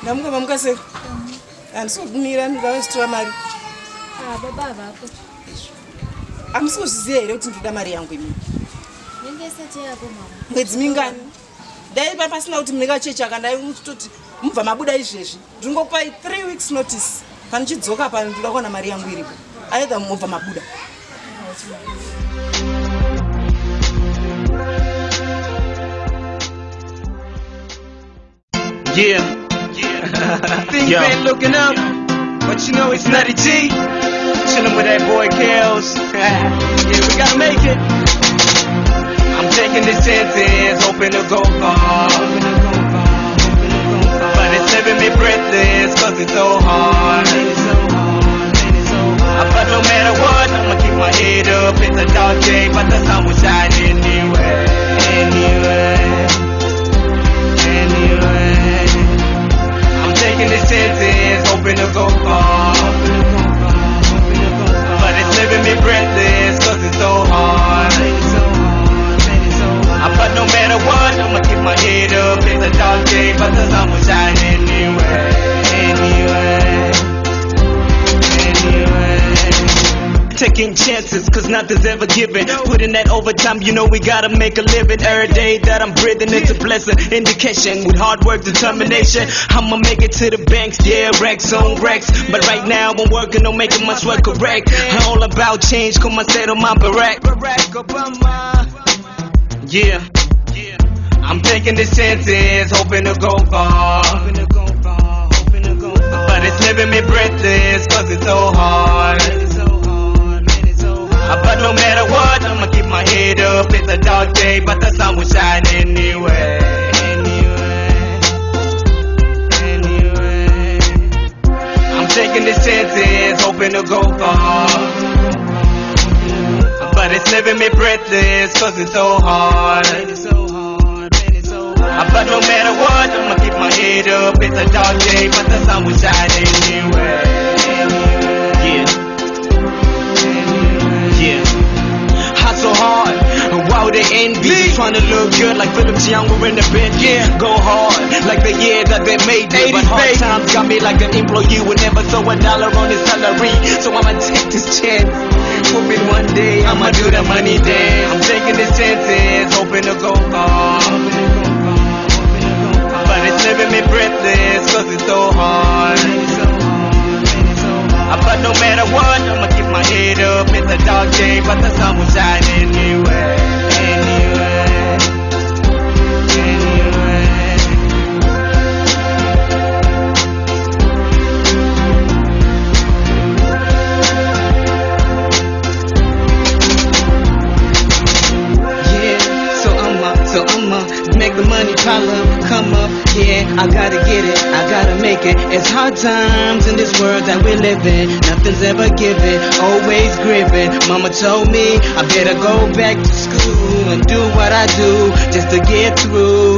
Ndamuka mamukase. Andisogumira ndikavasitora mari. Baba vapo. Amusikuziya here kuti ndinoda mari yangu imi. Ndingesati yako mama. Mwedzi mingani? Dai pasina kuti mnekachecha kandai kutoti mubva mabuda izvezvi. Ndingokupai 3 weeks notice. Panichidzoka pano ndoda kuona mari yangu iripo. Either mubva mabuda. Yeah. Things ain't looking up, but you know it's Natty G. Chillin' with that boy Kels. Yeah, we gotta make it. I'm taking the chances, hoping to go far. But it's leaving me breathless, cause it's so hard. But no matter what, I'ma keep my head up. It's a dark day, but the sun will shine anyway. I'm taking the chances, hoping to go far. But it's leaving me breathless, cause it's so hard. But no matter what, I'ma keep my head up. It's a dark day, but the sun will shine anyway. Taking chances, cause nothing's ever given. Putting that overtime, you know we gotta make a living. Every day that I'm breathing, it's a blessing. Indication, with hard work, determination, I'ma make it to the banks, yeah, racks on racks. But right now I'm working on making my sweat correct. All about change, come on, set on my Barack Obama. Yeah, I'm taking the chances, hoping to go far. But it's leaving me breathless, cause it's so hard. But no matter what, I'ma keep my head up. It's a dark day, but the sun will shine anyway. I'm taking the chances, hoping to go far. But it's leaving me breathless, cause it's so hard. But no matter what, I'ma keep my head up. It's a dark day, but the sun will shine anyway. So hard, wow, they envy. Trying to look good like Philip Young, we're in the bed. Yeah, go hard like the year that they made me. But hard times got me like an employee who never saw $1 on his salary. So I'ma take this chance, hoping one day I'ma do the money dance. I'm taking the chances, hoping to go far. But it's leaving me breathless, cause it's so hard. But no matter what, I'ma keep my head up. It's a dark day, but the sun will shine anyway. So I'ma make the money pile up, come up, yeah, I gotta get it, I gotta make it. It's hard times in this world that we live in. Nothing's ever given, always gripping. Mama told me I better go back to school and do what I do just to get through.